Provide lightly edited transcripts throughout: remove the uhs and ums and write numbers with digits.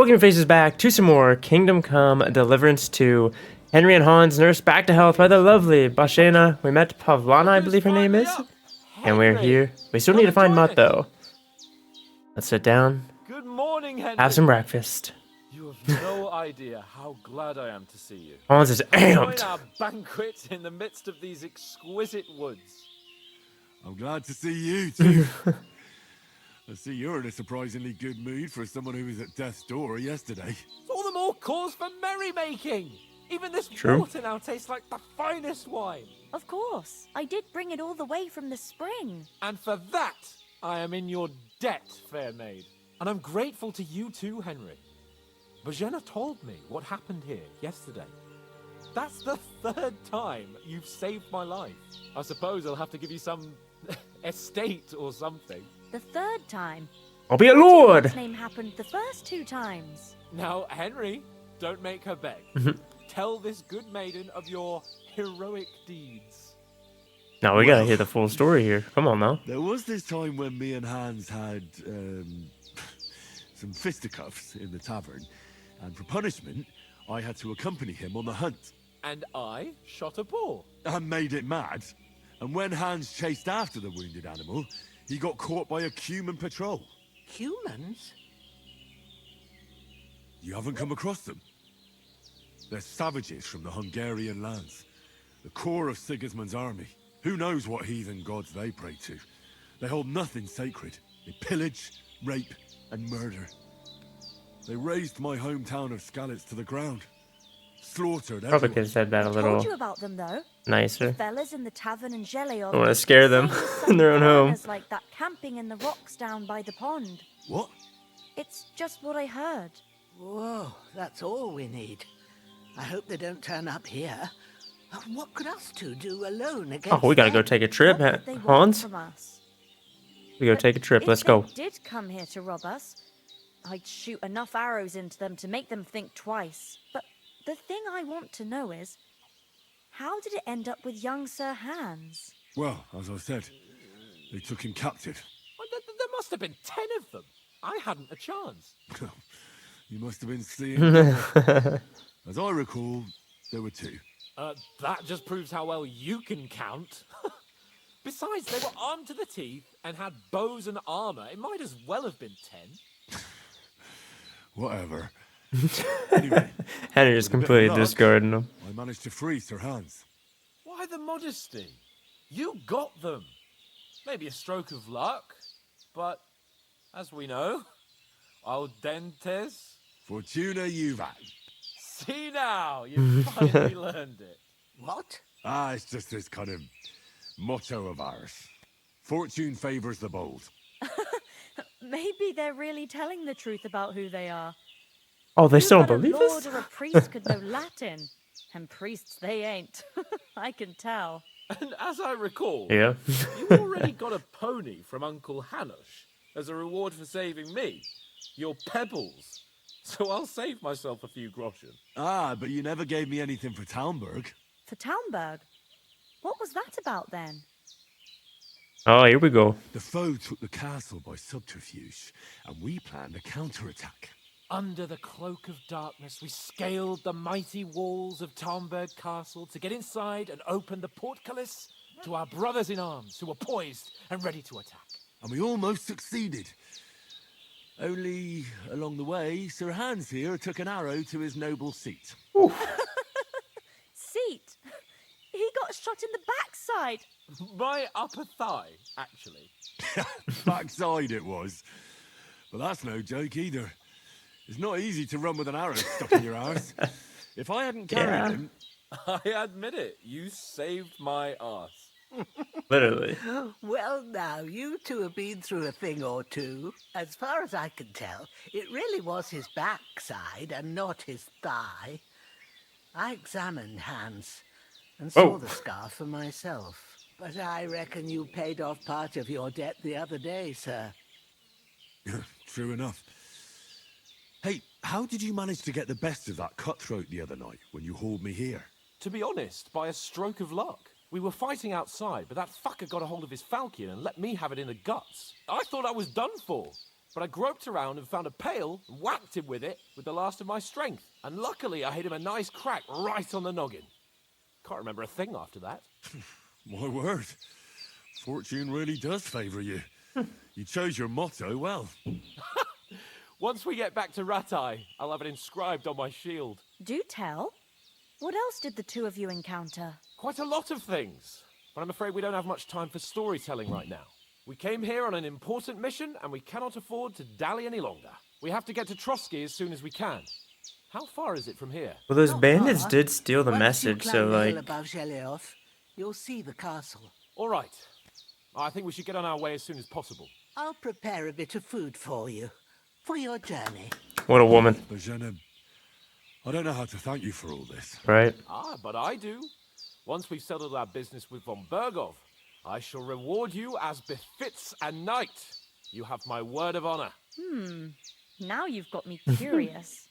Welcome faces back to some more Kingdom Come Deliverance 2. Henry and Hans nursed back to health by the lovely Bashena. We met Pavlana, I believe her name is. And we're here. We still need to find Mutt though. Let's sit down. Good morning, Henry. Have some breakfast. You have no idea how glad I am to see you. Hans is amped. Join our banquet in the midst of these exquisite woods. I'm glad to see you too. I see you're in a surprisingly good mood for someone who was at death's door yesterday. It's all the more cause for merrymaking. Even this True. water now tastes like the finest wine. Of course. I did bring it all the way from the spring. And for that, I am in your debt, fair maid. And I'm grateful to you too, Henry. Bajena told me what happened here yesterday. That's the third time you've saved my life. I suppose I'll have to give you some estate or something. The third time. I'll be a lord. His name happened the first 2 times. Now, Henry, don't make her beg. Tell this good maiden of your heroic deeds. Now we gotta hear the full story here. Come on now. There was this time when me and Hans had some fisticuffs in the tavern, and for punishment, I had to accompany him on the hunt. And I shot a boar. I made it mad, and when Hans chased after the wounded animal, he got caught by a human patrol. Humans? You haven't come across them? They're savages from the Hungarian lands, the core of Sigismund's army. Who knows what heathen gods they pray to? They hold nothing sacred. They pillage, rape, and murder. They razed my hometown of Skalitz to the ground. Slaughtered Probably everyone. could have said that a Told little you about them though. nicer. Fellas in the tavern in Geleov. Don't want to scare them in their own home. Like that camping in the rocks down by the pond. What? It's just what I heard. Whoa, that's all we need. I hope they don't turn up here. What could us two do alone against Oh, we gotta go them? take a trip, What did they want Hans. from us? We go But take a trip. if Let's go. They did come here to rob us, I'd shoot enough arrows into them to make them think twice. But the thing I want to know is, how did it end up with young Sir Hans? Well, as I said, they took him captive. Well, there must have been 10 of them. I hadn't a chance. You must have been seeing. As I recall, there were 2. That just proves how well you can count. Besides, they were armed to the teeth and had bows and armor. It might as well have been 10. Whatever. Anyway, Henry is with a bit of completely luck, discarding them. I managed to free Sir Hans. Why the modesty? You got them. Maybe a stroke of luck, but as we know, al dentes. Fortuna Juvat. See now, you finally learned it. What? It's just this kind of motto of ours. Fortune favors the bold. Maybe they're really telling the truth about who they are. Oh, they Who still but don't believe a lord us? or a priest could know Latin? And priests they ain't. I can tell. And as I recall, Yeah. you already got a pony from Uncle Hanush as a reward for saving me. Your pebbles. So I'll save myself a few groschen. But you never gave me anything for Talmberg. For Talmberg? What was that about then? Oh, here we go. The foe took the castle by subterfuge, and we planned a counterattack. Under the cloak of darkness, we scaled the mighty walls of Talmberg Castle to get inside and open the portcullis to our brothers in arms who were poised and ready to attack. And we almost succeeded. Only, along the way, Sir Hans here took an arrow to his noble seat. Seat. He got shot in the backside. My upper thigh, actually. Backside it was. But that's no joke either. It's not easy to run with an arrow stuck in your arse. If I hadn't carried him... I admit it, you saved my arse. Literally. Well, now, you two have been through a thing or two. As far as I can tell, it really was his backside and not his thigh. I examined Hans and saw the scar for myself. But I reckon you paid off part of your debt the other day, sir. True enough. Hey, how did you manage to get the best of that cutthroat the other night when you hauled me here? To be honest, by a stroke of luck. We were fighting outside, but that fucker got a hold of his falchion and let me have it in the guts. I thought I was done for. but I groped around and found a pail and whacked him with it with the last of my strength. And luckily, I hit him a nice crack right on the noggin. Can't remember a thing after that. My word. Fortune really does favour you. You chose your motto well. Once we get back to Ratai, I'll have it inscribed on my shield. Do tell. What else did the two of you encounter? Quite a lot of things, but I'm afraid we don't have much time for storytelling right now. We came here on an important mission, and we cannot afford to dally any longer. We have to get to Trotsky as soon as we can. How far is it from here? Well, those Not bandits far. did steal the Once message, you so climb the hill like, above Gelios, you'll see the castle. All right. I think we should get on our way as soon as possible. I'll prepare a bit of food for you, for your journey. what a woman, Bozhena, I don't know how to thank you for all this. right? Ah, but I do. Once we've settled our business with von Bergov, I shall reward you as befits a knight. You have my word of honor. Now you've got me curious.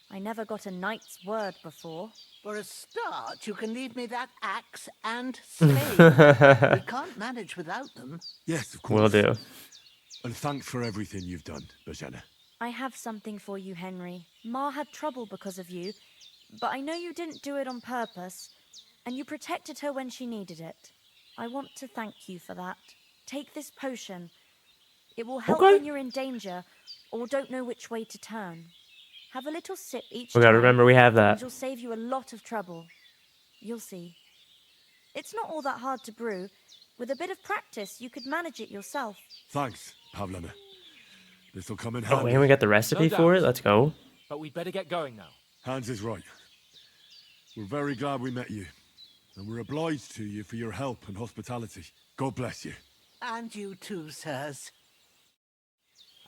I never got a knight's word before. For a start, you can leave me that axe and spade. We can't manage without them. Yes, of Will course. do. And thanks for everything you've done, Bozhena. I have something for you, Henry. Ma had trouble because of you, but I know you didn't do it on purpose, and you protected her when she needed it. I want to thank you for that. Take this potion. It will help Okay. when you're in danger or don't know which way to turn. Have a little sip each We time. gotta remember we have that. It'll save you a lot of trouble. You'll see. It's not all that hard to brew. With a bit of practice, you could manage it yourself. Thanks, Pavlena. This'll come in Oh, handy. and we got the recipe No for doubt. it. Let's go. But we'd better get going now. Hans is right. We're very glad we met you. And we're obliged to you for your help and hospitality. God bless you. And you too, sirs.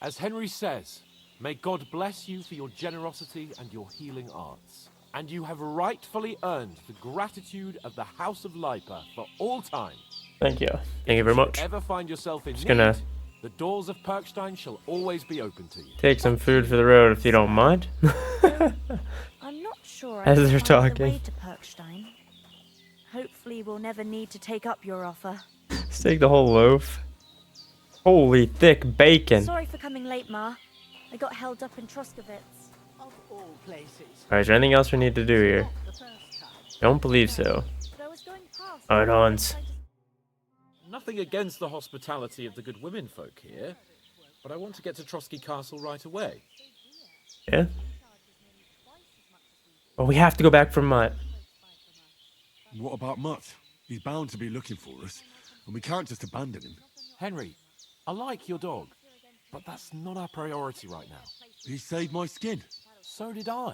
As Henry says, may God bless you for your generosity and your healing arts. And you have rightfully earned the gratitude of the House of Lipa for all time. Thank you. Thank you very much. Ever find yourself in need, gonna- the doors of Perkstein shall always be open to you. Take some food for the road if you don't mind. I'm not sure As I can they're find the talking. way to Perkstein. Hopefully we'll never need to take up your offer. Let's take the whole loaf. Holy thick bacon. Sorry for coming late, Ma. I got held up in Troskowitz. Of all places. Alright, is there anything else we need to do here? The first time. Don't believe so. But I was going past. Alright, Hans. Nothing against the hospitality of the good women folk here, but I want to get to Trotsky Castle right away. Yeah? Well, we have to go back for Mutt. What about Mutt? He's bound to be looking for us. And we can't just abandon him. Henry, I like your dog, but that's not our priority right now. He saved my skin. So did I.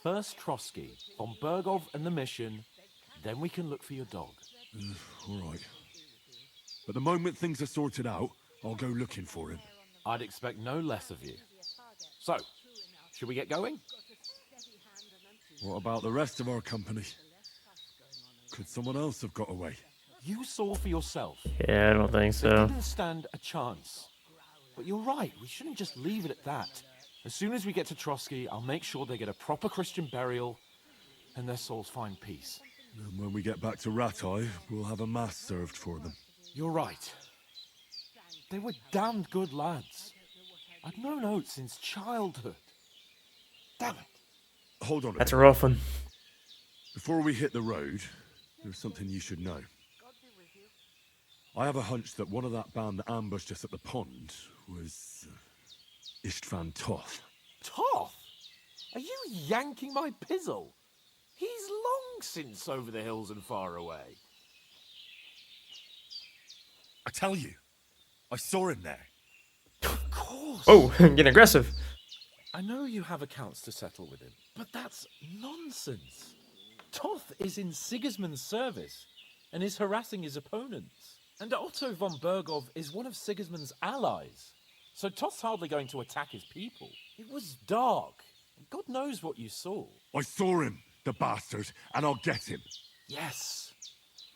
First Trotsky, von Bergov and the mission, then we can look for your dog. All right. But the moment things are sorted out, I'll go looking for him. I'd expect no less of you. So, should we get going? What about the rest of our company? Could someone else have got away? You saw for yourself. Yeah, I don't think They so. didn't stand a chance. But you're right, we shouldn't just leave it at that. As soon as we get to Trotsky, I'll make sure they get a proper Christian burial and their souls find peace. And when we get back to Ratai, we'll have a mass served for them. You're right. They were damned good lads. I've known Oates since childhood. Damn it. Hold on a That's a minute. rough one. Before we hit the road, there's something you should know. I have a hunch that one of that band that ambushed us at the pond was Istvan Toth. Toth? Are you yanking my pizzle? He's long since over the hills and far away. I tell you, I saw him there. Of course. Oh, getting aggressive. I know you have accounts to settle with him, but that's nonsense. Toth is in Sigismund's service and is harassing his opponents. And Otto von Bergov is one of Sigismund's allies. So Toth's hardly going to attack his people. It was dark. God knows what you saw. I saw him, the bastard, and I'll get him. Yes,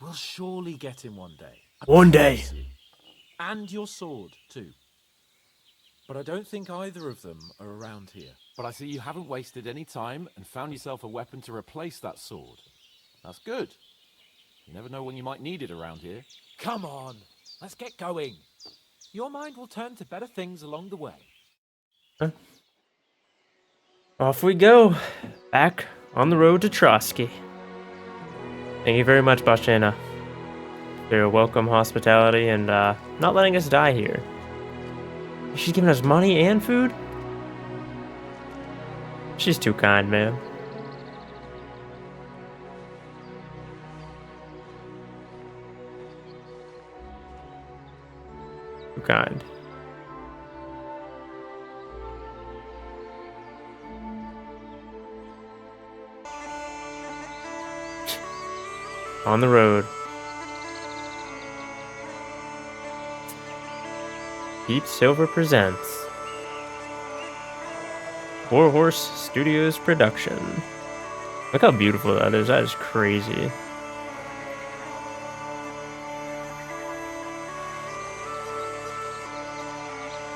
we'll surely get him one day. I One day. promise you. And your sword, too. But I don't think either of them are around here. But I see you haven't wasted any time and found yourself a weapon to replace that sword. That's good. You never know when you might need it around here. Come on, let's get going. your mind will turn to better things along the way. Off we go. Back on the road to Trotsky. Thank you very much, Bashena, for your welcome hospitality and not letting us die here. She's giving us money and food? She's too kind, man. Too kind. On the road. Deep Silver presents Four Horse Studios production. Look how beautiful that is. That is crazy.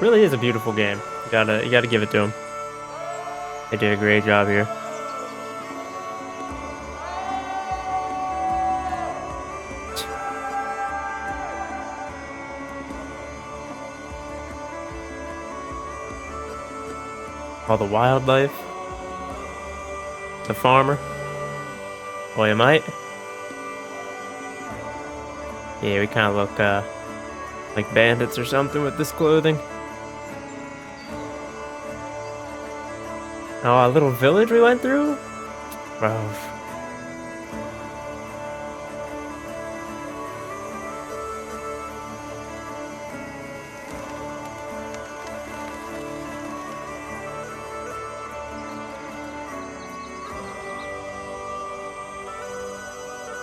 Really is a beautiful game. You gotta give it to them. They did a great job here. All the wildlife. The farmer. Well, you might. Yeah, we kind of look like bandits or something with this clothing. Oh, a little village we went through? Bro.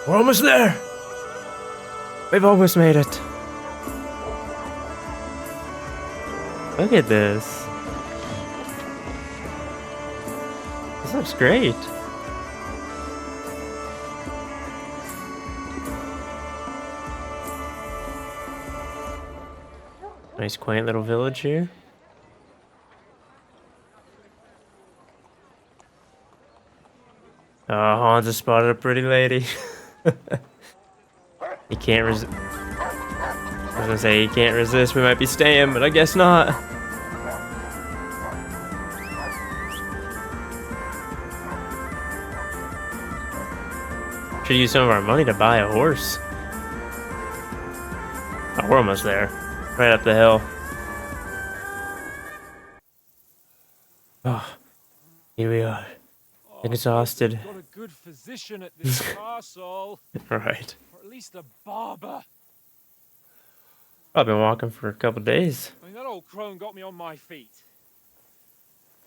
We're almost there! We've almost made it. Look at this. This looks great. Nice quaint little village here. Oh, Hans has spotted a pretty lady. He can't resist. I was gonna say he can't resist. We might be staying, but I guess not. Should use some of our money to buy a horse. Oh, we're almost there. Right up the hill. Oh, here we are. Exhausted. Got a good physician at this castle. Right. Or at least a barber. I've been walking for a couple days. I mean, that old crone got me on my feet.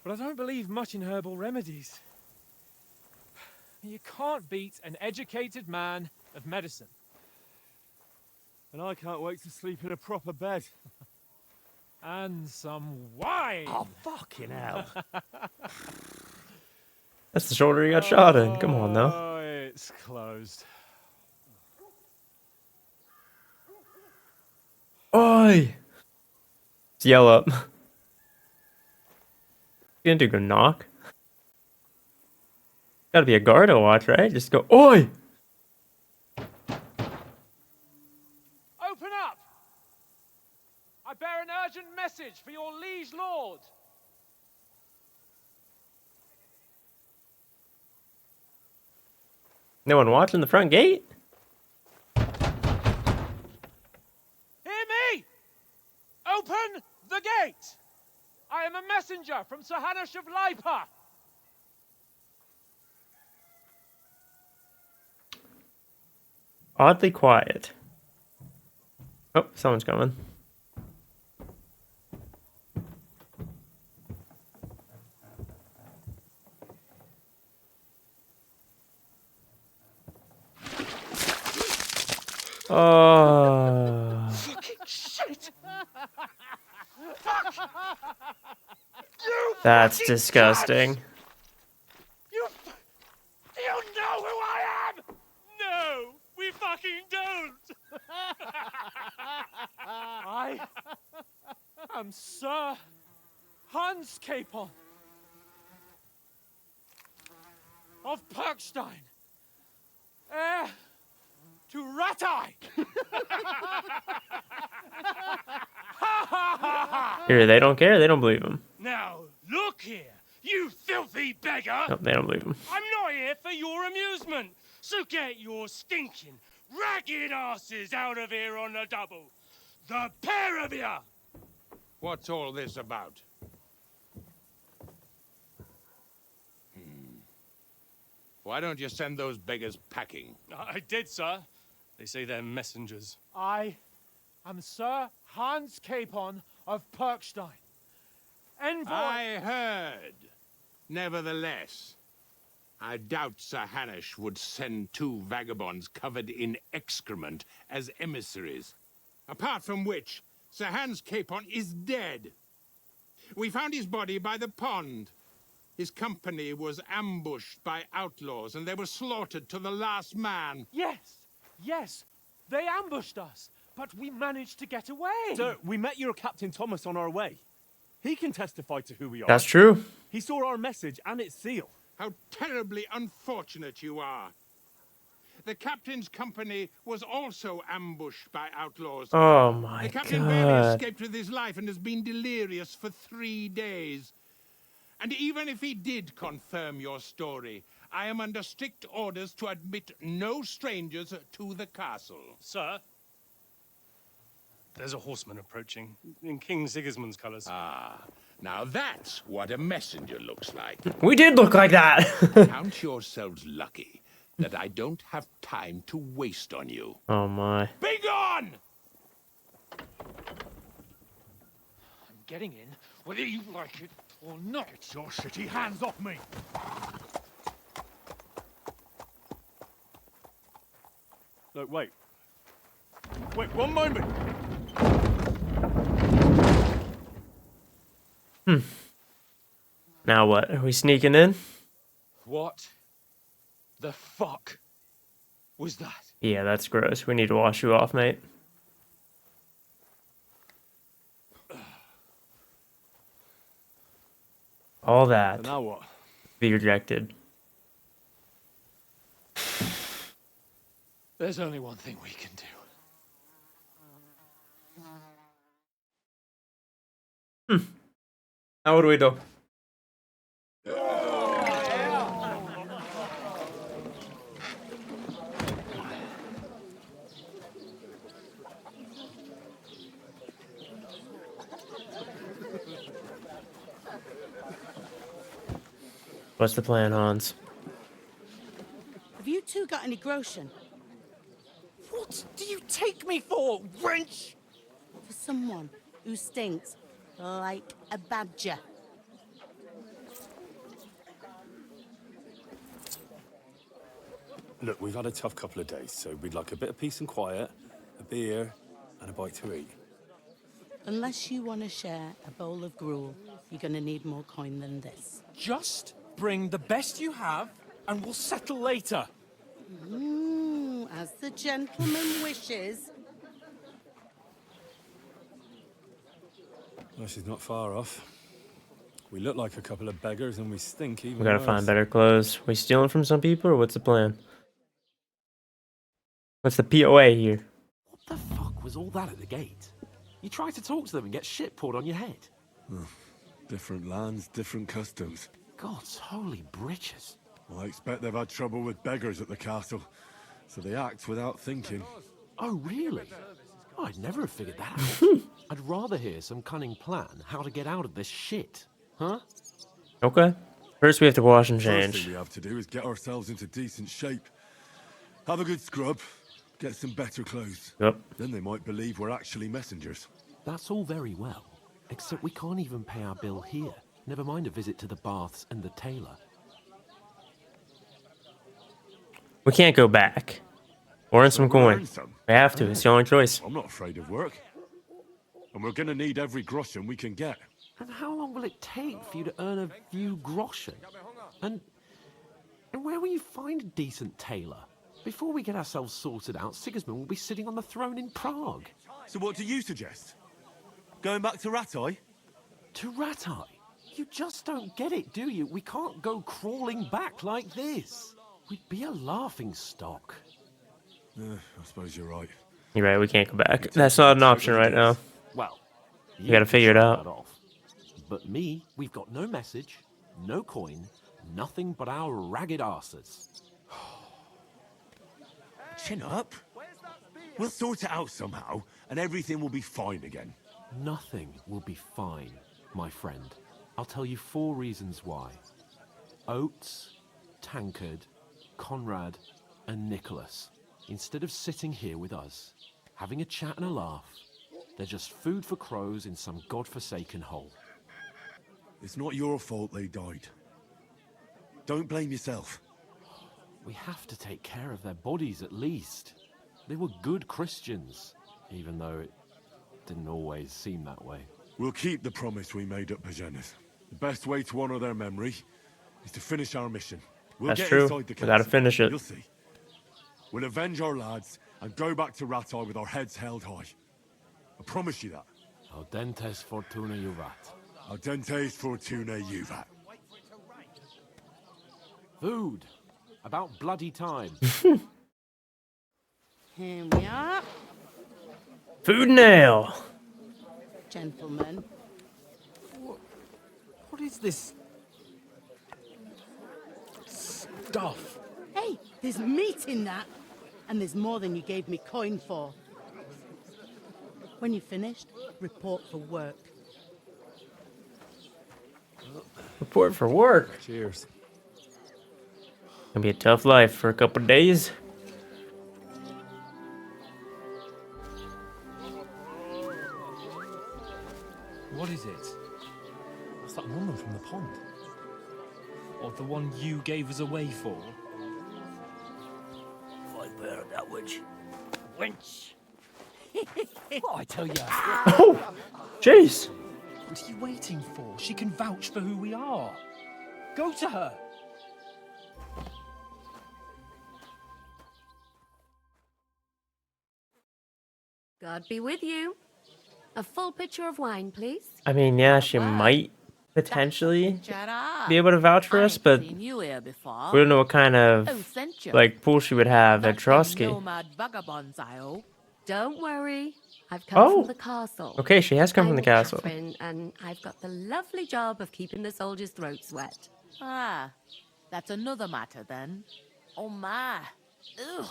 But I don't believe much in herbal remedies. You can't beat an educated man of medicine. And I can't wait to sleep in a proper bed. And some wine. Oh, fucking hell. That's the shoulder he got shot in. Come on, now. Oh, it's closed. Oi! Let's yell up. You gonna do go knock? Gotta be a guard to watch, right? Just go, oi! Open up! I bear an urgent message for your liege lord. No one watching the front gate? Hear me! Open the gate! I am a messenger from Sir Hanush of Lipa. Oddly quiet. Oh, someone's coming. Oh. Fucking shit! That's disgusting. You know who I am? No, we fucking don't. I am Sir Hans Capon of Perkstein, heir to Ratai. Here, they don't care. They don't believe him. Now, look here, you filthy beggar! Nope, they don't believe him. I'm not here for your amusement, so get your stinking, ragged asses out of here on the double. The pair of you! What's all this about? Why don't you send those beggars packing? I did, sir. They say they're messengers. I am Sir Hans Capon of Perkstein. Envoy... I heard. Nevertheless, I doubt Sir Hanush would send 2 vagabonds covered in excrement as emissaries. Apart from which, Sir Hans Capon is dead. We found his body by the pond. His company was ambushed by outlaws, and they were slaughtered to the last man. Yes, they ambushed us, but we managed to get away. Sir, we met your Captain Thomas on our way. He can testify to who we are. That's true. He saw our message and its seal. How terribly unfortunate you are. The captain's company was also ambushed by outlaws. Oh my The captain barely god. escaped with his life and has been delirious for 3 days. And even if he did confirm your story, I am under strict orders to admit no strangers to the castle. Sir, there's a horseman approaching in King Sigismund's colors. Ah, now that's what a messenger looks like. We did look like that. Count yourselves lucky that I don't have time to waste on you. Oh my. Be gone! I'm getting in, whether you like it or not. Get your shitty hands off me! Look, wait. Wait, one moment! Now what? Are we sneaking in? What the fuck was that? Yeah, that's gross. We need to wash you off, mate. All that. Now what? Be rejected. There's only one thing we can do. Now what do we do? What's the plan, Hans? Have you two got any groschen? What do you take me for, wench? For someone who stinks like a badger. Look, we've had a tough couple of days, so we'd like a bit of peace and quiet, a beer, and a bite to eat. Unless you want to share a bowl of gruel, you're going to need more coin than this. Just bring the best you have, and we'll settle later. As the gentleman wishes. Well, she's not far off. We look like a couple of beggars, and we stink even We gotta worse. find better clothes. We stealing from some people, or what's the plan? What's the POA here? What the fuck was all that at the gate? You try to talk to them and get shit poured on your head. Different lands, different customs. God's holy britches. Well, I expect they've had trouble with beggars at the castle, so they act without thinking. Oh, really? Oh, I'd never have figured that out. I'd rather hear some cunning plan how to get out of this shit. Huh? Okay. First we have to wash and First change. thing we have to do is get ourselves into decent shape. Have a good scrub, get some better clothes. Yep. Then they might believe we're actually messengers. That's all very well. Except we can't even pay our bill here. Never mind a visit to the baths and the tailor. We can't go back. Or earn some we'll coin. earn some. We have to. It's the only choice. I'm not afraid of work. And we're gonna need every groschen we can get. And how long will it take for you to earn a few groschen? And where will you find a decent tailor? Before we get ourselves sorted out, Sigismund will be sitting on the throne in Prague. So what do you suggest? Going back to Ratai? To Ratai? You just don't get it, do you? We can't go crawling back like this. We'd be a laughing stock. I suppose you're right. You're right, we can't go back. That's not an option right now. Well, You gotta figure it out. Off. But me, we've got no message, no coin, nothing but our ragged arses. Chin up. We'll sort it out somehow, and everything will be fine again. Nothing will be fine, my friend. I'll tell you 4 reasons why. Oates, Tankard, Conrad, and Nicholas, instead of sitting here with us, having a chat and a laugh, they're just food for crows in some godforsaken hole. It's not your fault they died. Don't blame yourself. We have to take care of their bodies at least. They were good Christians, even though it didn't always seem that way. We'll keep the promise we made at Bajena's. The best way to honor their memory is to finish our mission. We'll That's get true. inside the We gotta castle. finish it. You'll see. We'll avenge our lads and go back to Ratai with our heads held high. I promise you that. Audentes fortuna juvat. Audentes fortuna juvat. Food. About bloody time. Here we are, Food now. gentlemen. What is this stuff? Hey, there's meat in that. And there's more than you gave me coin for. When you're finished, report for work. Report for work. Cheers. Gonna be a tough life for a couple days. What is it? It's that woman from the pond. Or the one you gave us away for? I bear that witch. Wench. What I tell you? Oh, jeez. What are you waiting for? She can vouch for who we are. Go to her. God be with you. A full pitcher of wine, please. I mean, yeah, she might potentially be able to vouch for us, but we don't know what kind of like pool she would have at Trotsky. Don't worry. I've come from the castle. Okay, she has come from the I'm castle. Catherine, and I've got the lovely job of keeping the soldiers' throats wet. Ah, that's another matter then. Oh my. Ugh.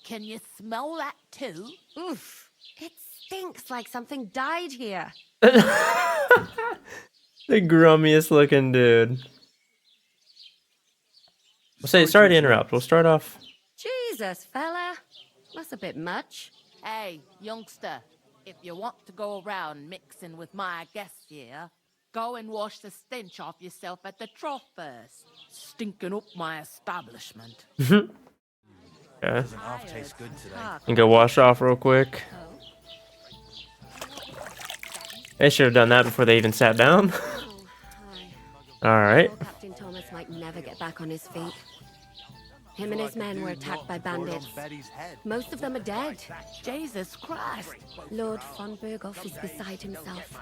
Can you smell that too? Oof. It stinks like something died here. The grummiest looking dude. Sorry to interrupt. We'll start off. Jesus, fella. That's a bit much. Hey, youngster, if you want to go around mixing with my guests here, go and wash the stench off yourself at the trough first. Stinking up my establishment. Okay. And go wash off real quick. They should have done that before they even sat down. Alright. Captain Thomas might never get back on his feet. Him and his men were attacked by bandits. Most of them are dead. Jesus Christ. Lord von Berghoff is beside himself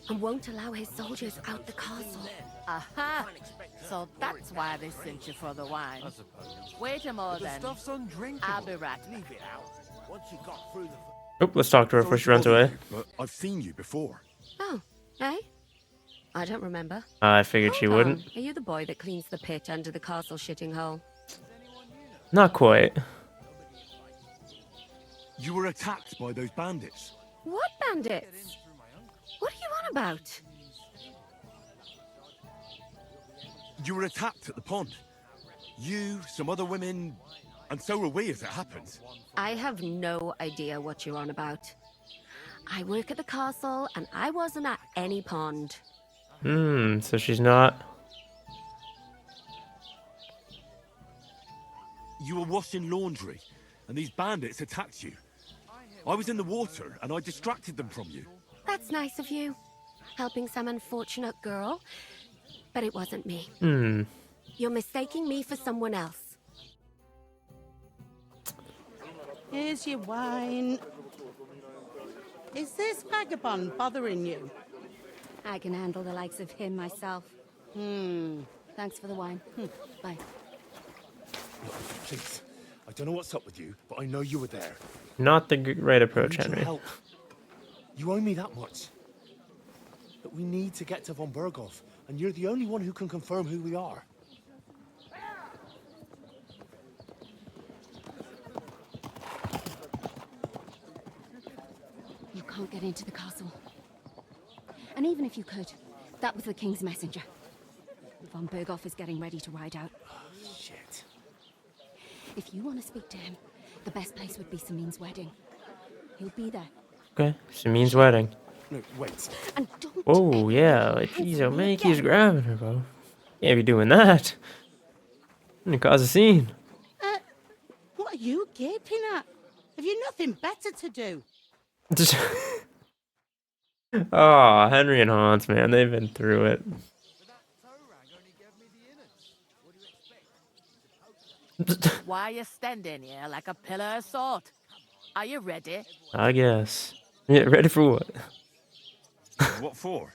and won't allow his soldiers out the castle. Aha! So that's why they sent you for the wine. Wait a moment then. I'll be right. Leave it out. Once you got through the... Oh, let's talk to her before she runs away. But I've seen you before. Oh, eh? I don't remember. I figured she wouldn't. Are you the boy that cleans the pit under the castle shitting hole? Not quite. You were attacked by those bandits. What bandits? What are you on about? You were attacked at the pond. You, some other women, and so were we as it happened. I have no idea what you're on about. I work at the castle, and I wasn't at any pond. So she's not. You were washing laundry, and these bandits attacked you. I was in the water, and I distracted them from you. That's nice of you. Helping some unfortunate girl. But it wasn't me. You're mistaking me for someone else. Here's your wine. Is this vagabond bothering you? I can handle the likes of him myself. Thanks for the wine. Bye. Please, I don't know what's up with you, but I know you were there. Not the right approach, I need your Henry. help. You owe me that much. But we need to get to von Berghoff, and you're the only one who can confirm who we are. You can't get into the castle. And even if you could, that was the king's messenger. Von Berghoff is getting ready to ride out. Shit. If you want to speak to him, the best place would be Samin's wedding. He'll be there. Okay, Samin's wedding. No, wait. And don't Oh, yeah, like, geez, oh, man, he's grabbing her, bro. Can't be doing that. Gonna cause a scene. What are you gaping at? Have you nothing better to do? Oh, Henry and Hans, man, they've been through it. Why are you standing here like a pillar of salt? Are you ready? I guess. Yeah, ready for what? What for?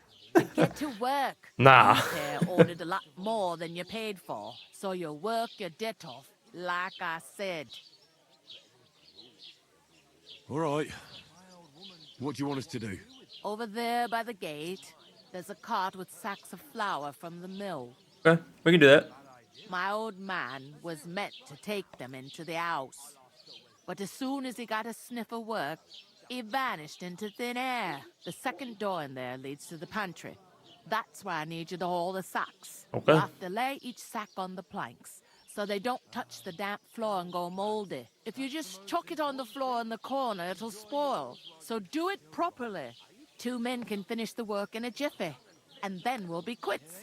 Get to work. Nah. You here ordered a lot more than you paid for, so you work your debt off, like I said. All right. What do you want us to do? Over there by the gate, there's a cart with sacks of flour from the mill. Okay, we can do that. My old man was meant to take them into the house. But as soon as he got a sniff of work, he vanished into thin air. The second door in there leads to the pantry. That's where I need you to haul the sacks. Okay. You have to lay each sack on the planks, so they don't touch the damp floor and go moldy. If you just chuck it on the floor in the corner, it'll spoil. So do it properly. 2 men can finish the work in a jiffy, and then we'll be quits.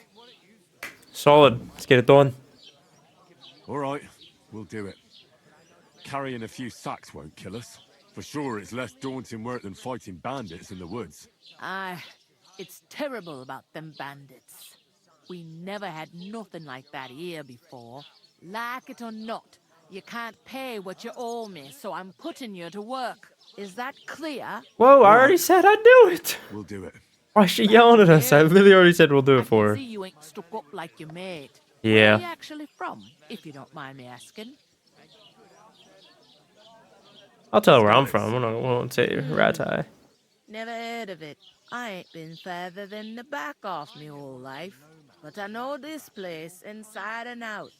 Solid. Let's get it done. All right, we'll do it. Carrying a few sacks won't kill us. For sure, it's less daunting work than fighting bandits in the woods. Aye, it's terrible about them bandits. We never had nothing like that here before. Like it or not, you can't pay what you owe me, so I'm putting you to work. Is that clear? Whoa, I already said I'd do it. We'll do it. Why is she yelling at us? I literally already said we'll do it for her. See, you ain't stuck up like your mate. Yeah. Where are you actually from, if you don't mind me asking? I'll tell her where I'm from. I won't say Ratai. Never heard of it. I ain't been further than the back off me whole life. But I know this place inside and out.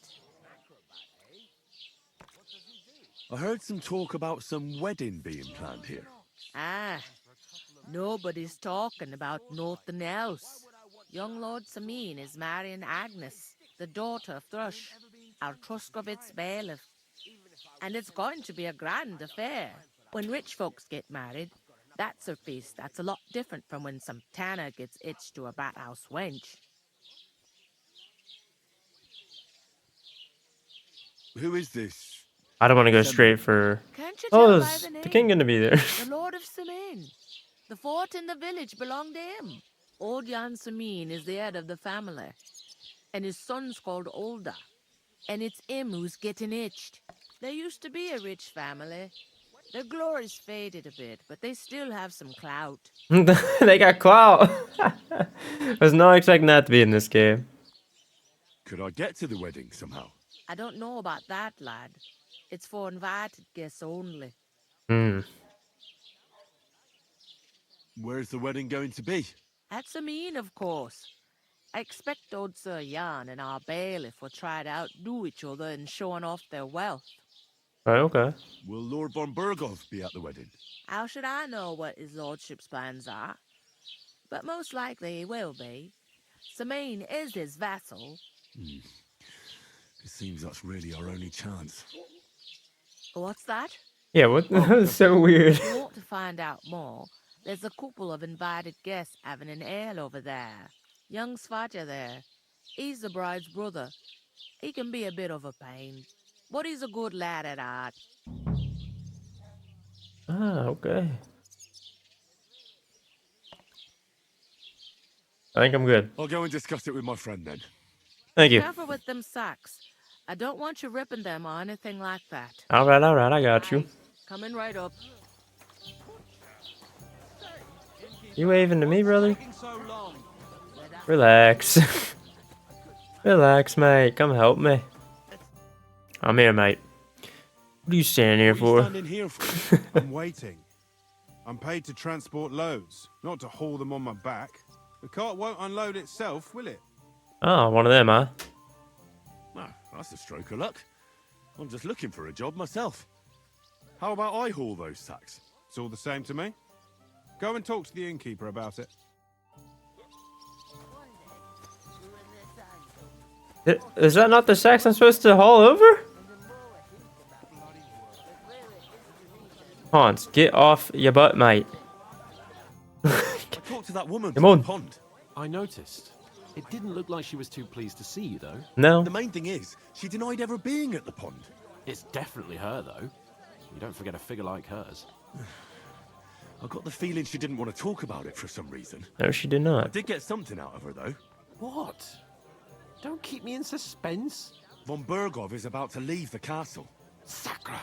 I heard some talk about some wedding being planned here. Ah, nobody's talking about nothing else. Young Lord Samin is marrying Agnes, the daughter of Thrush, our Truskovitz bailiff. And it's going to be a grand affair. When rich folks get married, that's a feast that's a lot different from when some tanner gets hitched to a bathouse wench. Who is this? I don't want to go straight for... Can't you Oh, tell by is the name? the king gonna be there? The Lord of Samin. The fort in the village belonged to him. Old Jan Samin is the head of the family. And his son's called Olda. And it's him who's getting itched. There used to be a rich family. Their glory's faded a bit, but they still have some clout. They got clout. I was not expecting that to be in this game. Could I get to the wedding somehow? I don't know about that, lad. It's for invited guests only. Hmm. Where's the wedding going to be? At Samin, of course. I expect old Sir Jan and our bailiff will try to outdo each other in showing off their wealth. Right, okay. Will Lord von Berghoff be at the wedding? How should I know what his lordship's plans are? But most likely he will be. Samin is his vassal. It seems that's really our only chance. What's that? Yeah, what? That's so weird. If you want to find out more, there's a couple of invited guests having an ale over there. Young Svaja there. He's the bride's brother. He can be a bit of a pain, but he's a good lad at heart. Ah, okay. I think I'm good. I'll go and discuss it with my friend then. Thank you. Careful with them sacks. I don't want you ripping them or anything like that. Alright, I got you. Coming right up. You waving to me, brother? Relax. Relax, mate. Come help me. I'm here, mate. What are you standing here for? Standing here for? I'm waiting. I'm paid to transport loads, not to haul them on my back. The cart won't unload itself, will it? Oh, one of them, huh? Well, that's a stroke of luck. I'm just looking for a job myself. How about I haul those sacks? It's all the same to me. Go and talk to the innkeeper about it. Is that not the sacks I'm supposed to haul over? Hans, get off your butt, mate. I talked to that woman Come from on. the pond. I noticed. It didn't look like she was too pleased to see you, though. No. The main thing is, she denied ever being at the pond. It's definitely her, though. You don't forget a figure like hers. I got the feeling she didn't want to talk about it for some reason. No, she did I not. did get something out of her, though. What? Don't keep me in suspense. Von Bergov is about to leave the castle. Sacra!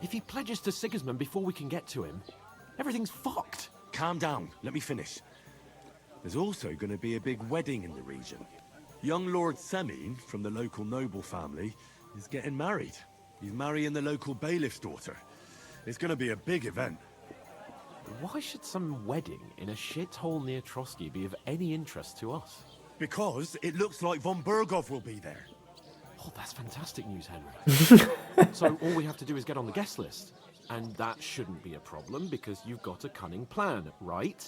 If he pledges to Sigismund before we can get to him, everything's fucked. Calm down, let me finish. There's also going to be a big wedding in the region. Young Lord Semin, from the local noble family, is getting married. He's marrying the local bailiff's daughter. It's going to be a big event. Why should some wedding in a shithole near Trotsky be of any interest to us? Because it looks like Von Bergov will be there. Oh, that's fantastic news, Henry. So all we have to do is get on the guest list. And that shouldn't be a problem because you've got a cunning plan, right?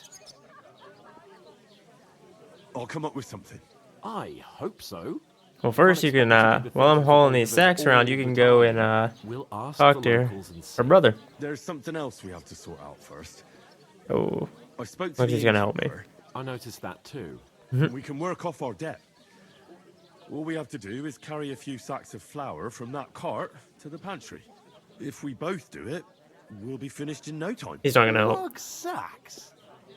I'll come up with something. I hope so. Well, first you can, while I'm hauling these sacks around, you can go and, talk to her brother. There's something else we have to sort out first. Oh. I spoke to Like the he's gonna help me. innkeeper. I noticed that too. We can work off our debt. All we have to do is carry a few sacks of flour from that cart to the pantry. If we both do it, we'll be finished in no time. He's not gonna help. Lug sacks?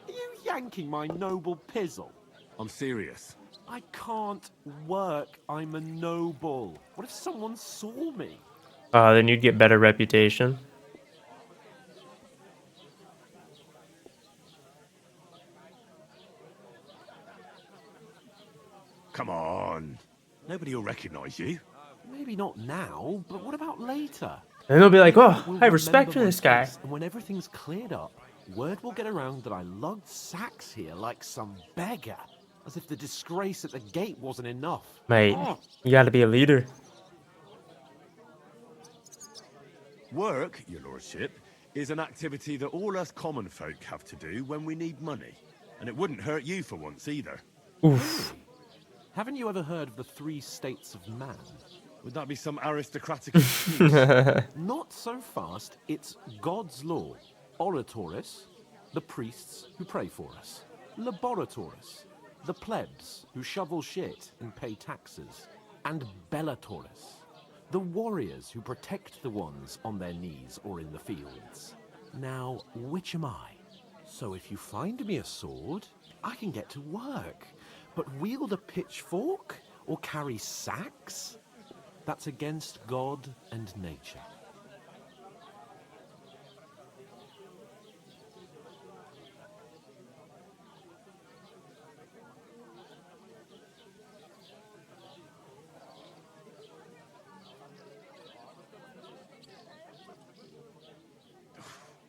Are you yanking my noble pizzle? I'm serious. I can't work. I'm a noble. What if someone saw me? Then you'd get better reputation. Come on. Nobody will recognize you. Maybe not now, but what about later? And they'll be like, oh, We'll I have respect remember for this my guy. face, and when everything's cleared up, word will get around that I lugged sacks here like some beggar. As if the disgrace at the gate wasn't enough. Mate, Oh, you gotta be a leader. Work, your lordship, is an activity that all us common folk have to do when we need money. And it wouldn't hurt you for once either. Oof. haven't you ever heard of the 3 states of man? Would that be some aristocratic excuse? Not so fast. It's God's law. Oratoris, the priests who pray for us. Laboratoris, the plebs who shovel shit and pay taxes. And Bellatoris, the warriors who protect the ones on their knees or in the fields. Now, which am I? So if you find me a sword, I can get to work. But wield a pitchfork or carry sacks? That's against God and nature.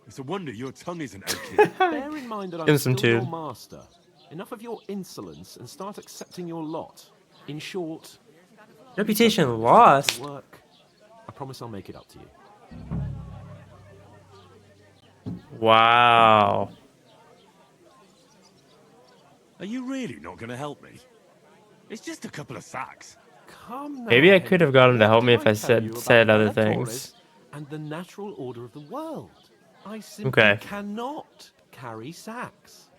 It's a wonder your tongue isn't aching. Bear in mind that Give him I'm some still your tune. master. Enough of your insolence and start accepting your lot. In short, Reputation lost. work. I promise I'll make it up to you. Wow. Are you really not going to help me? It's just a couple of sacks. Come now, Maybe I could have got him to Henry. help me What if I did tell you said about other Bellatoris things. And the natural order of the world. I simply Okay. cannot carry sacks.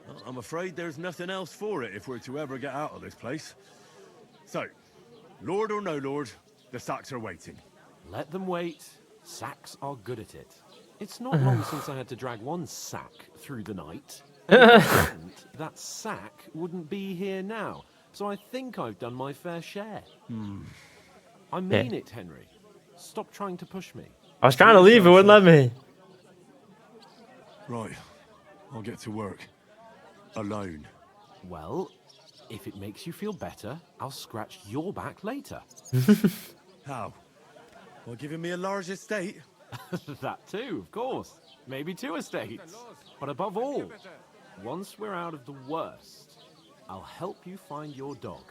Well, I'm afraid there's nothing else for it if we're to ever get out of this place. So, lord or no lord, the sacks are waiting. Let them wait. Sacks are good at it. It's not long since I had to drag one sack through the night. And if I hadn't, that sack wouldn't be here now. So I think I've done my fair share. I mean it, Henry. Stop trying to push me. I was trying to leave, it wouldn't let me. Right, I'll get to work. Alone. Well, if it makes you feel better, I'll scratch your back later. How? By giving me a large estate? That too, of course. Maybe 2 estates. But above all, once we're out of the worst, I'll help you find your dog.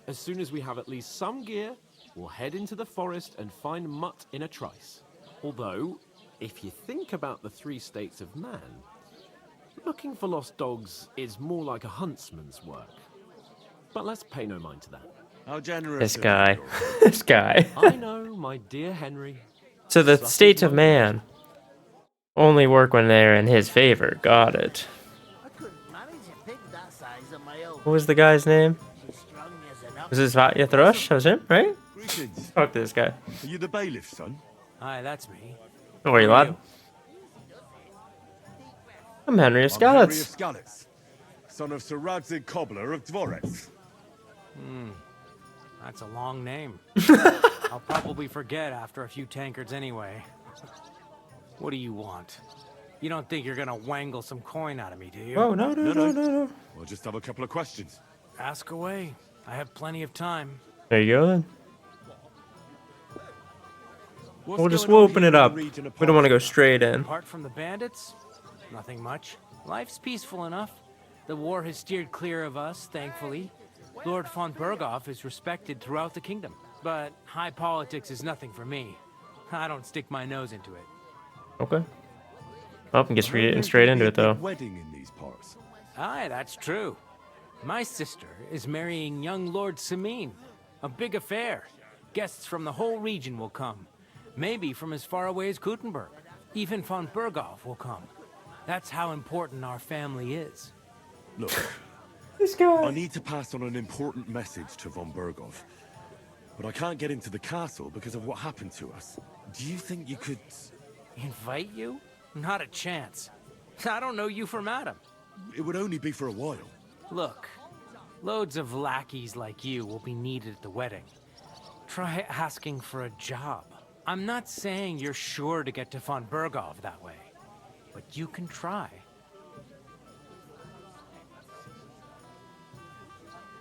As soon as we have at least some gear, we'll head into the forest and find Mutt in a trice. Although, if you think about the 3 states of man, looking for lost dogs is more like a huntsman's work. But let's pay no mind to that. How generous. This guy. This guy. I know, my dear Henry. So the states of man only work when they're in his favor. Got it. What was the guy's name? Was this Vatya Thrush? That was him, right? Greetings. Talk to this guy. Are you the bailiff's son? Aye, that's me. Don't worry, lad. I'm Henry of I'm Henry of Skalitz. Skalitz, son of Sir Radzig Cobbler of Dvorets. That's a long name. I'll probably forget after a few tankards anyway. What do you want? You don't think you're gonna wangle some coin out of me, do you? Oh, no. We'll just have a couple of questions. Ask away. I have plenty of time. There you go then. What's We'll going on open here it in the up. region of We don't want to go Parthia? straight in. Apart from the bandits, nothing much. Life's peaceful enough. The war has steered clear of us, thankfully. Lord von Berghoff is respected throughout the kingdom. But high politics is nothing for me. I don't stick my nose into it. Okay. Up and get I heard there's straight gonna into be a it though. big wedding in these parts. Aye, that's true. My sister is marrying young Lord Samine. A big affair. Guests from the whole region will come. Maybe from as far away as Kuttenberg. Even von Berghoff will come. That's how important our family is. Look, This guy. I need to pass on an important message to von Berghoff. But I can't get into the castle because of what happened to us. Do you think you could... Invite you? Not a chance. I don't know you from Adam. It would only be for a while. Look, loads of lackeys like you will be needed at the wedding. Try asking for a job. I'm not saying you're sure to get to von Berghoff that way, but you can try.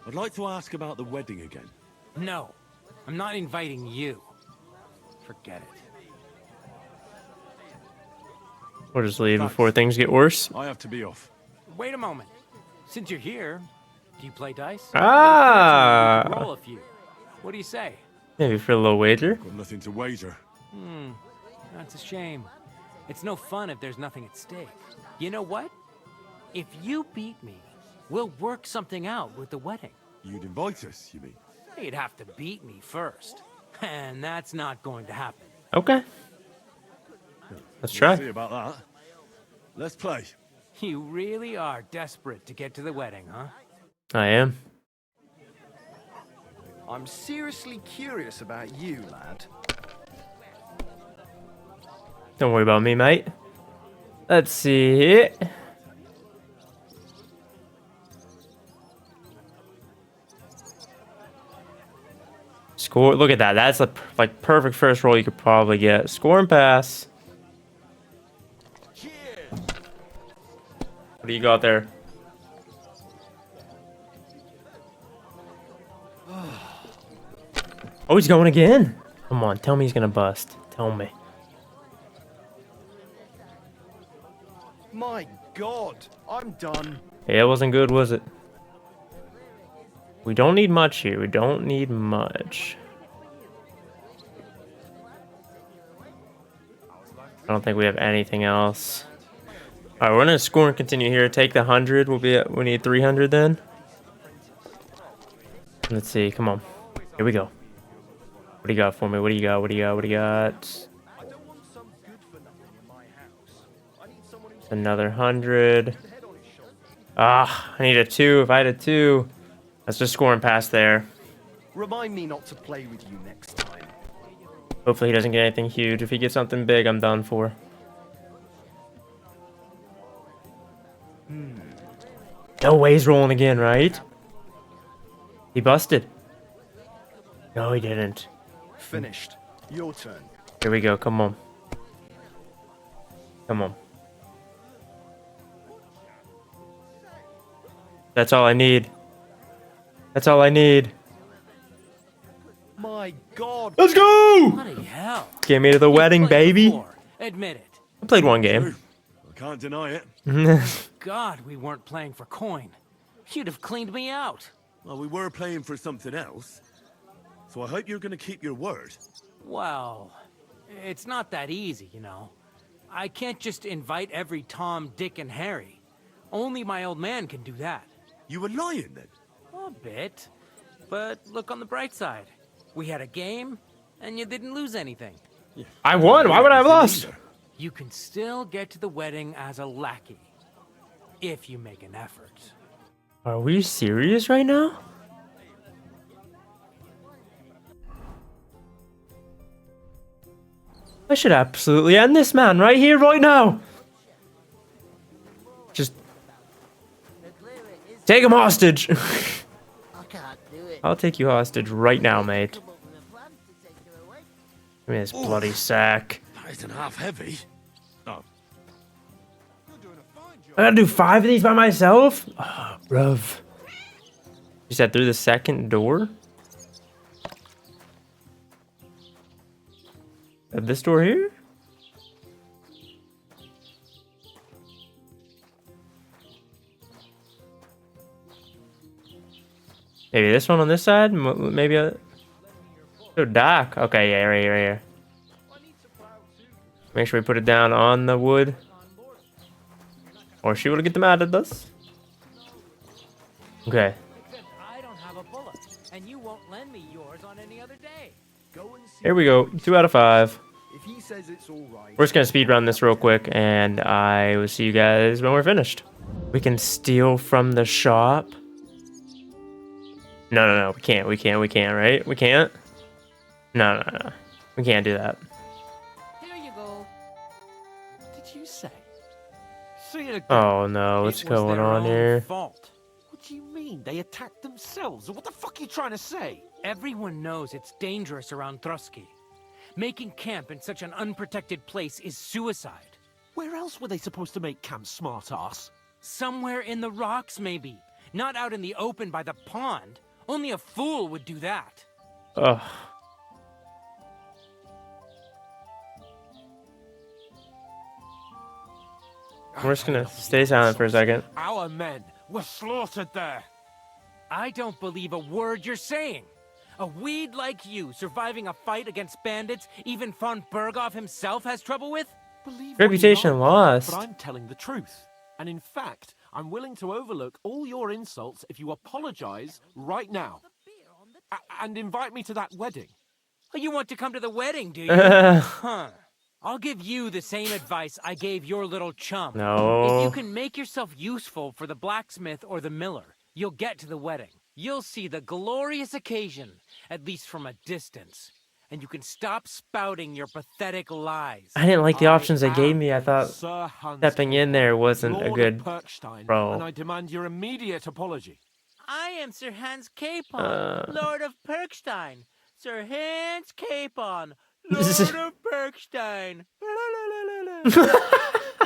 I'd like to ask about the wedding again. No, I'm not inviting you. Forget it. We'll just leave before things get worse. I have to be off. Wait a moment. Since you're here, do you play dice? Ah. We could roll a few. What do you say? Maybe for a little wager. Got nothing to wager. That's a shame. It's no fun if there's nothing at stake. You know what? If you beat me, we'll work something out with the wedding. You'd invite us, you mean? You'd have to beat me first. And that's not going to happen. Okay. Let's We'll try. see about that. Let's play. You really are desperate to get to the wedding, huh? I am. I'm seriously curious about you, lad. Don't worry about me, mate. Let's see. Score. Look at that. That's a like perfect first roll you could probably get. Score and pass. What do you got there? Oh, he's going again. Come on, tell me he's gonna bust. Tell me. My God, I'm done. Yeah, it wasn't good, was it? We don't need much here. We don't need much. I don't think we have anything else. All right, we're gonna score and continue here. Take the 100. We need 300 then. Let's see. Come on. Here we go. What do you got for me? What do you got? What do you got? What do you got? Another 100. Ah, I need a 2. If I had a 2, let's just score and pass there. Remind me not to play with you next time. Hopefully he doesn't get anything huge. If he gets something big, I'm done for. No way he's rolling again, right? He busted. No, he didn't. Finished. Your turn. Here we go. Come on. Come on. That's all I need. That's all I need. My God. Let's go! Bloody hell. Get me to the wedding, baby. Admit it. I played one game. True. I can't deny it. God, we weren't playing for coin. You'd have cleaned me out. Well, we were playing for something else. So I hope you're going to keep your word. Well, it's not that easy, you know. I can't just invite every Tom, Dick, and Harry. Only my old man can do that. You were lying then? A bit. But look on the bright side. We had a game, and you didn't lose anything. I won. Why would I have lost? You can still get to the wedding as a lackey. If you make an effort. Are we serious right now? I should absolutely end this man right here, right now. Just take him hostage. I'll take you hostage right now, mate. Give me this bloody sack. That isn't half heavy. Oh. I gotta do 5 of these by myself? Oh, bruv. You said through the second door? This door here? Maybe this one on this side? Maybe a... So dark. Okay, yeah, right here. Make sure we put it down on the wood. Or she will get them out of this. Okay. I don't have a bullet, and you won't lend me yours on any other day. Here we go. 2 out of 5. If he says it's all right. We're just gonna speed run this real quick, and I will see you guys when we're finished. We can steal from the shop. No, we can't, right? We can't? No. We can't do that. Here you go. What did you say? See you again. Oh no, what's going on here? Fault. What do you mean? They attacked themselves? What the fuck are you trying to say? Everyone knows it's dangerous around Trusky. Making camp in such an unprotected place is suicide. Where else were they supposed to make camp, smartass? Somewhere in the rocks, maybe. Not out in the open by the pond. Only a fool would do that. Ugh. We're just gonna stay silent for a second. Our men were slaughtered there. I don't believe a word you're saying. A weed like you surviving a fight against bandits even von Berghoff himself has trouble with? Reputation lost. But I'm telling the truth. And in fact, I'm willing to overlook all your insults if you apologize right now. And invite me to that wedding. Oh, you want to come to the wedding, do you? Huh. I'll give you the same advice I gave your little chum. No. If you can make yourself useful for the blacksmith or the miller, you'll get to the wedding. You'll see the glorious occasion, at least from a distance. And you can stop spouting your pathetic lies. I didn't like the options they gave me. I thought stepping in there wasn't a good role. And I demand your immediate apology. I am Sir Hans Capon, Lord of Perkstein. Sir Hans Capon, Lord of Perkstein.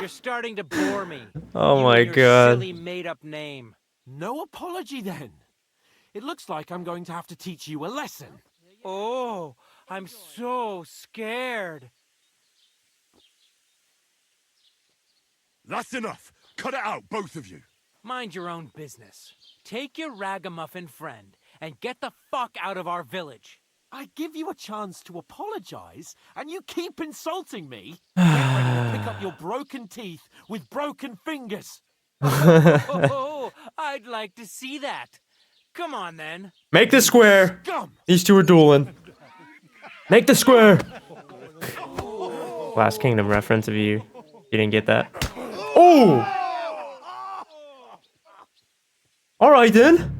You're starting to bore me. Oh my your god. Silly made-up name. No apology then. It looks like I'm going to have to teach you a lesson. Oh, I'm so scared. That's enough. Cut it out, both of you. Mind your own business. Take your ragamuffin friend and get the fuck out of our village. I give you a chance to apologize, and you keep insulting me. Get ready to pick up your broken teeth with broken fingers. Oh, I'd like to see that. Come on, then. Make the square. These two are dueling. Make the square. Last Kingdom reference if you didn't get that. Oh! Alright then.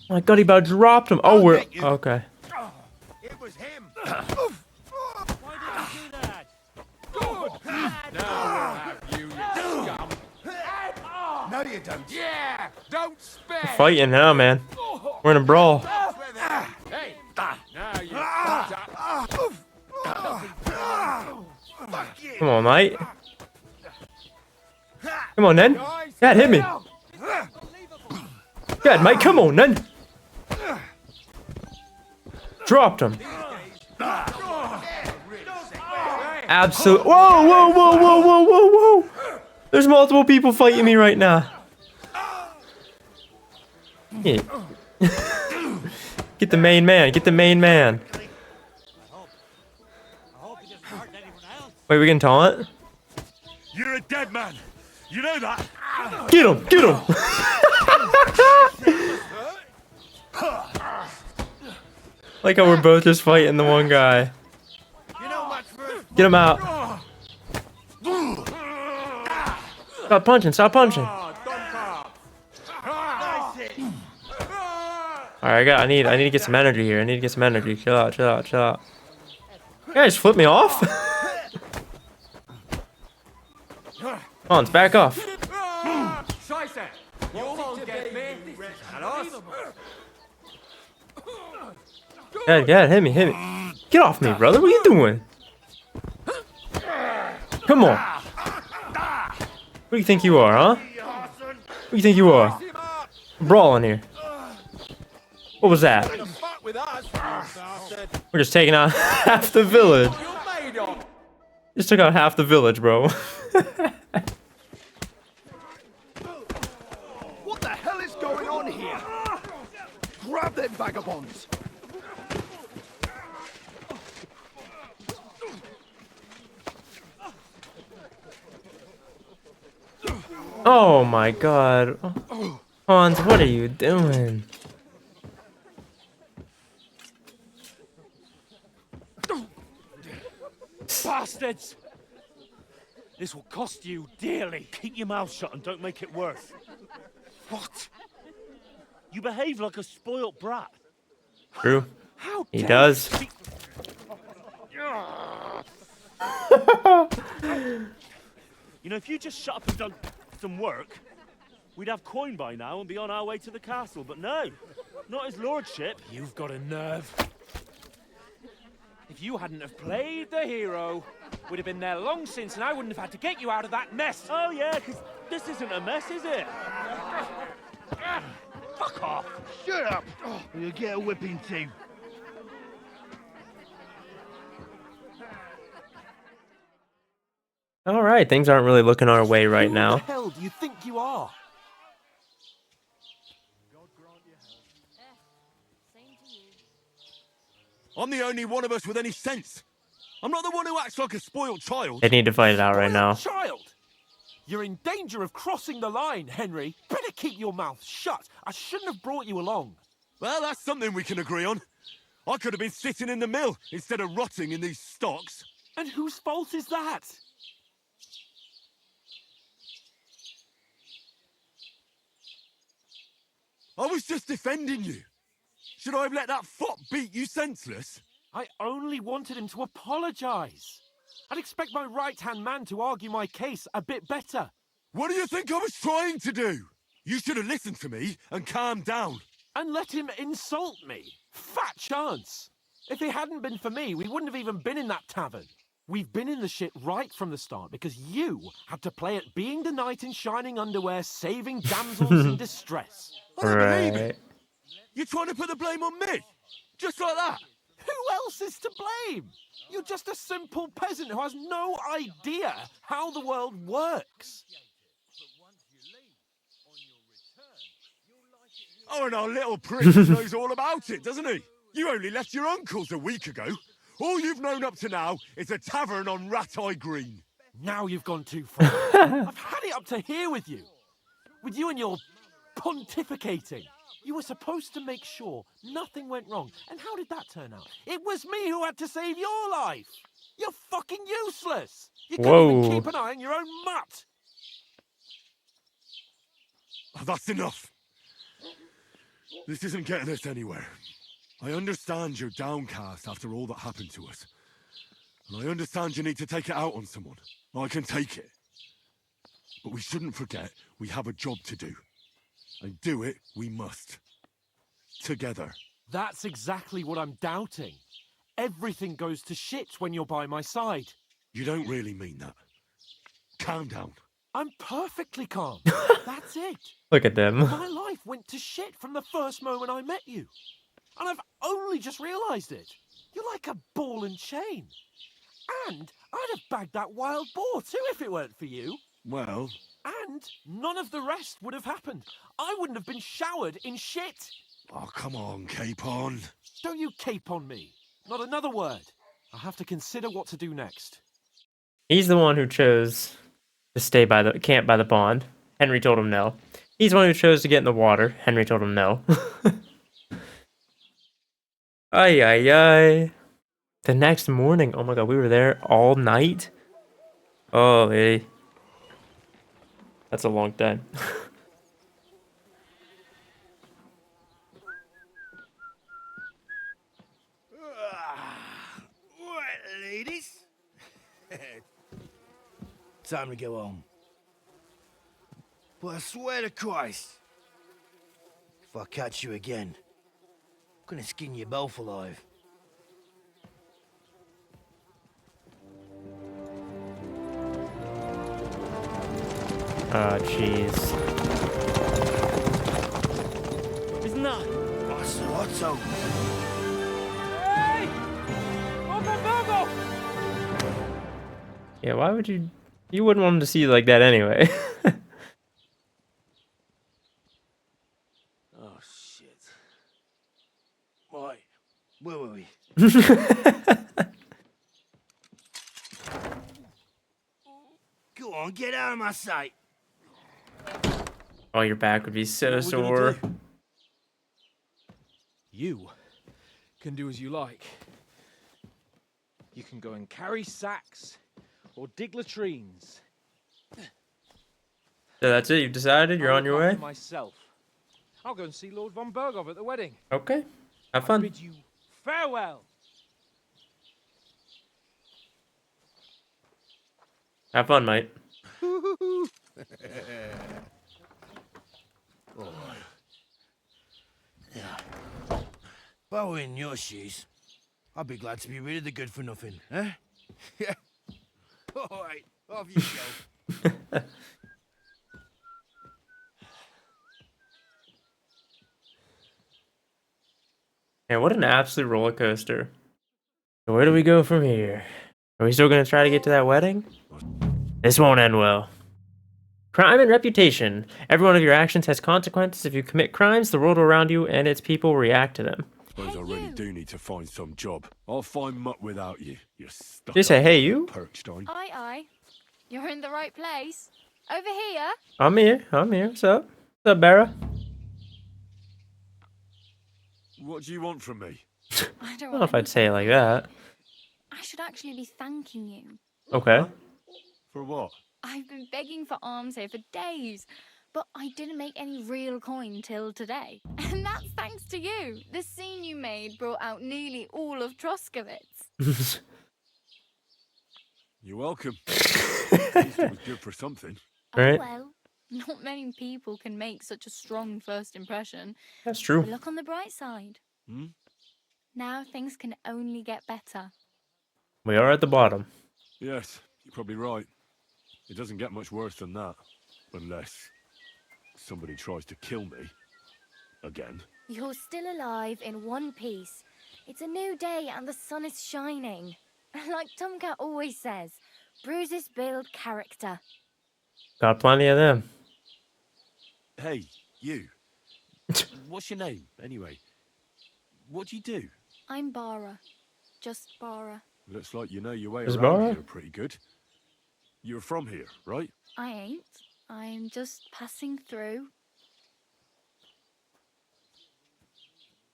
Oh my god, he about dropped him. Oh, we're... Okay. It was him. Why did you do that? Now we'll have you, you scum. No, you don't. Yeah, don't spare. We're fighting now, man. We're in a brawl. Hey, now you Come on, mate. Come on, then. Dad, hit me. Dad, mate, come on, then. Dropped him. absolute. Whoa, whoa, whoa, whoa, whoa, whoa, whoa! There's multiple people fighting me right now. Yeah. Get the main man. Get the main man. Wait, we can taunt? You're a dead man. You know that. Get him! Get him! Like how we're both just fighting the one guy. Get him out. Stop punching, stop punching. Alright, I need to get some energy here. I need to get some energy. Chill out, chill out, chill out. You guys flip me off? Hans, back off. Yeah, hit me, hit me. Get off me, brother. What are you doing? Come on. Who do you think you are, huh? Who do you think you are? Brawling here. What was that? We're just taking out half the village. Just took out half the village, bro. What the hell is going on here? Grab them vagabonds! Oh my god. Hans, what are you doing? Bastards! This will cost you dearly. Keep your mouth shut and don't make it worse. What? You behave like a spoilt brat. True. He does. You know, if you just shut up and done some work, we'd have coin by now and be on our way to the castle. But no, not his lordship. You've got a nerve. If you hadn't have played the hero, we'd have been there long since, and I wouldn't have had to get you out of that mess. Oh yeah, because this isn't a mess, is it? Fuck off. Shut up! Or you'll get a whipping too. Alright, things aren't really looking our way right now. Who the hell do you think you are? I'm the only one of us with any sense. I'm not the one who acts like a spoiled child. They need to fight it out right now. Child! You're in danger of crossing the line, Henry. Better keep your mouth shut. I shouldn't have brought you along. Well, that's something we can agree on. I could have been sitting in the mill instead of rotting in these stocks. And whose fault is that? I was just defending you. Should I have let that fop beat you senseless? I only wanted him to apologize. I'd expect my right-hand man to argue my case a bit better. What do you think I was trying to do? You should have listened to me and calmed down. And let him insult me. Fat chance. If it hadn't been for me, we wouldn't have even been in that tavern. We've been in the shit right from the start because you had to play at being the knight in shining underwear, saving damsels in distress. I don't believe it. You're trying to put the blame on me? Just like that? Who else is to blame? You're just a simple peasant who has no idea how the world works. Oh, and our little prince knows all about it, doesn't he? You only left your uncle's a week ago. All you've known up to now is a tavern on Rat-Eye Green. Now you've gone too far. I've had it up to here with you. With you and your pontificating. You were supposed to make sure nothing went wrong. And how did that turn out? It was me who had to save your life. You're fucking useless. You couldn't even keep an eye on your own mutt. Oh, that's enough. This isn't getting us anywhere. I understand you're downcast after all that happened to us. And I understand you need to take it out on someone. I can take it. But we shouldn't forget we have a job to do. And do it we must. Together. That's exactly what I'm doubting. Everything goes to shit when you're by my side. You don't really mean that. Calm down. I'm perfectly calm. That's it. Look at them. My life went to shit from the first moment I met you. And I've only just realised it. You're like a ball and chain. And I'd have bagged that wild boar too if it weren't for you. Well... And none of the rest would have happened. I wouldn't have been showered in shit. Oh, come on, Capon. Don't you cape on me. Not another word. I'll have to consider what to do next. He's the one who chose to stay by the camp by the pond. Henry told him no. He's the one who chose to get in the water. Henry told him no. Ay, ay, ay. The next morning, oh my god, we were there all night. Oh, hey. That's a long time. Right, ladies. Time to go home. But I swear to Christ, if I catch you again, I'm gonna skin you both alive. Oh, jeez. Isn't that? Otto. Hey! Open Virgo! Yeah, why would you... You wouldn't want him to see you like that anyway. Oh, shit. Right, where were we? Go on, get out of my sight. Oh, your back would be so sore. You can do as you like. You can go and carry sacks or dig latrines. So that's it, you've decided? You're on your way? Myself. I'll go and see Lord von Bergov at the wedding. Okay. Have I fun. bid you farewell. Have fun, mate. Yeah. If I were in your shoes, I'd be glad to be rid of the good for nothing, eh? Yeah. All right, off you go. Man, what an absolute roller coaster. So where do we go from here? Are we still going to try to get to that wedding? This won't end well. Crime and reputation. Every one of your actions has consequences. If you commit crimes, the world around you and its people react to them. Suppose I really do need to find some job. I'll find mutt without you. You're stuck. They say, hey, you? Perkstein. Aye, aye. You're in the right place. Over here. I'm here. What's up? What's up, Barra? What do you want from me? I I don't know if I'd say it like that. I should actually be thanking you. Okay. For what? I've been begging for alms here for days, but I didn't make any real coin till today. And that's thanks to you. The scene you made brought out nearly all of Troskowitz. You're welcome. At least it was good for something. Right. Well, not many people can make such a strong first impression. That's true. But look on the bright side. Hmm? Now things can only get better. We are at the bottom. Yes, you're probably right. It doesn't get much worse than that. Unless somebody tries to kill me. Again. You're still alive in one piece. It's a new day and the sun is shining. Like Tomcat always says, bruises build character. Got plenty of them. Hey, you. What's your name, anyway? What do you do? I'm Bara. Just Bara. Looks like you know your way Is around Bara? here pretty good. You're from here, right? I ain't. I'm just passing through.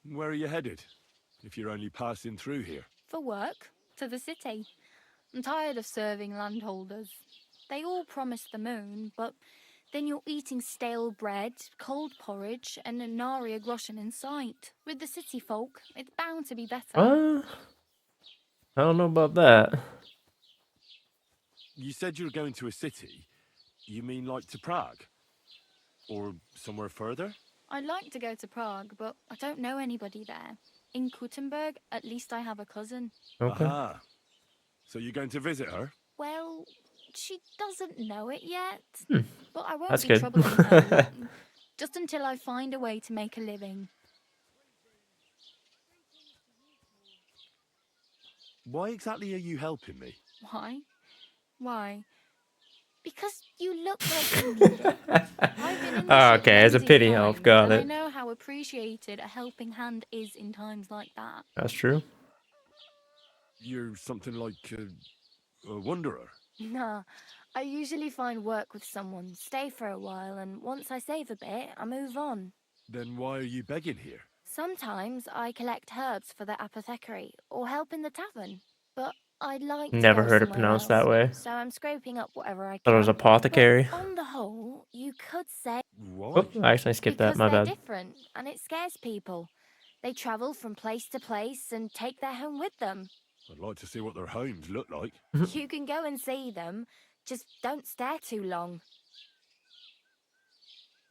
Where are you headed? If you're only passing through here. For work. To the city. I'm tired of serving landholders. They all promise the moon, but then you're eating stale bread, cold porridge, and a nary groschen in sight. With the city folk, it's bound to be better. I don't know about that. You said you were going to a city. You mean like to Prague? Or somewhere further? I'd like to go to Prague, but I don't know anybody there. In Kuttenberg, at least I have a cousin. Okay. Aha. So you're going to visit her? Well, she doesn't know it yet. But I won't That's be good. troubling her. Just until I find a way to make a living. Why exactly are you helping me? Why? Why? Because you look like you need it. I've been in the ship Okay, it's a many pity help. times, Got and I it. know how appreciated a helping hand is in times like that. That's true. You're something like a wanderer. Nah, I usually find work with someone, stay for a while, and once I save a bit, I move on. Then why are you begging here? Sometimes I collect herbs for the apothecary, or help in the tavern. But I'd like to Never go heard it somewhere pronounced else, that way. so I'm scraping up whatever I Thought it can. was apothecary. But on the whole, you could say... Oh, I actually skipped that. Because My they're bad. different, and it scares people. They travel from place to place and take their home with them. I'd like to see what their homes look like. You can go and see them, just don't stare too long.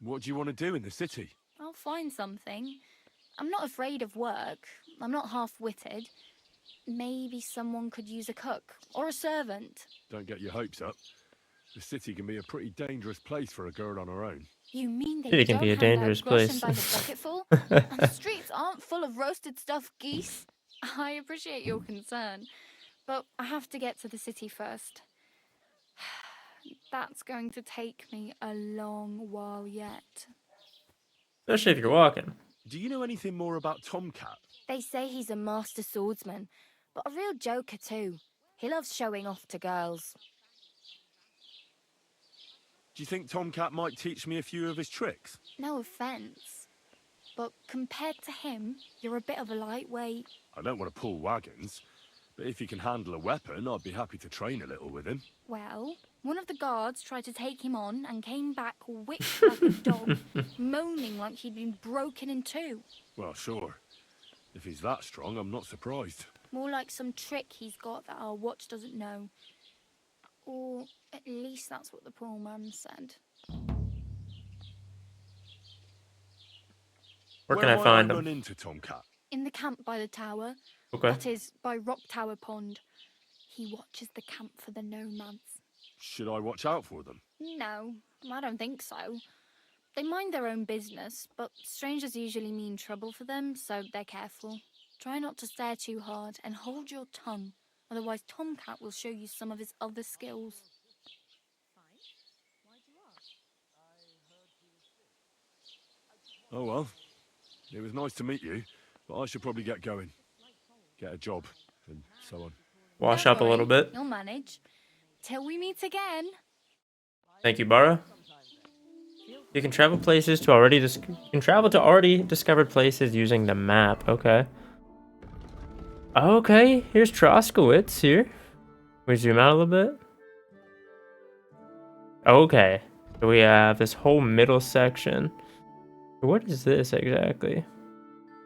What do you want to do in the city? I'll find something. I'm not afraid of work. I'm not half-witted. Maybe someone could use a cook or a servant. Don't get your hopes up. The city can be a pretty dangerous place for a girl on her own. You mean they It can don't be a hand dangerous out groschen place. by the bucketful? And the streets aren't full of roasted stuffed geese? I appreciate your concern, but I have to get to the city first. That's going to take me a long while yet. Especially if you're walking. Do you know anything more about Tomcat? They say he's a master swordsman, but a real joker too. He loves showing off to girls. Do you think Tomcat might teach me a few of his tricks? No offence, but compared to him, you're a bit of a lightweight. I don't want to pull wagons, but if he can handle a weapon, I'd be happy to train a little with him. Well, one of the guards tried to take him on and came back whipped like a dog, moaning like he'd been broken in two. Well, sure. If he's that strong, I'm not surprised. More like some trick he's got that our watch doesn't know. Or at least that's what the poor man said. Where can I find him? Run into Tomcat? In the camp by the tower. Okay. That is, by Rock Tower Pond. He watches the camp for the nomads. Should I watch out for them? No, I don't think so. They mind their own business, but strangers usually mean trouble for them, so they're careful. Try not to stare too hard and hold your tongue, otherwise Tomcat will show you some of his other skills. Oh well. It was nice to meet you, but I should probably get going. Get a job, and so on. Wash up a little bit. You'll manage. Till we meet again. Thank you, Bara. You can travel places to already discovered places using the map. Okay. Okay, here's Troskowitz here. We zoom out a little bit. Okay. So we have this whole middle section. What is this exactly?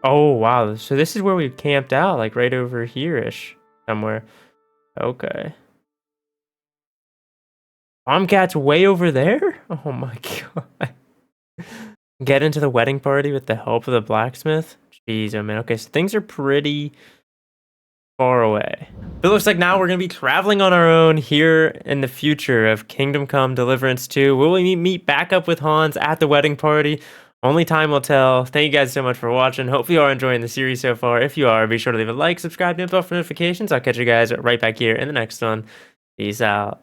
Oh, wow. So this is where we camped out, like right over here-ish somewhere. Okay. Tomcat's way over there? Oh my god. Get into the wedding party with the help of the blacksmith? Jeez, oh man. Okay, so things are pretty far away. It looks like now we're going to be traveling on our own here in the future of Kingdom Come Deliverance 2. Will we meet back up with Hans at the wedding party? Only time will tell. Thank you guys so much for watching. Hope you are enjoying the series so far. If you are, be sure to leave a like, subscribe, and bell for notifications. I'll catch you guys right back here in the next one. Peace out.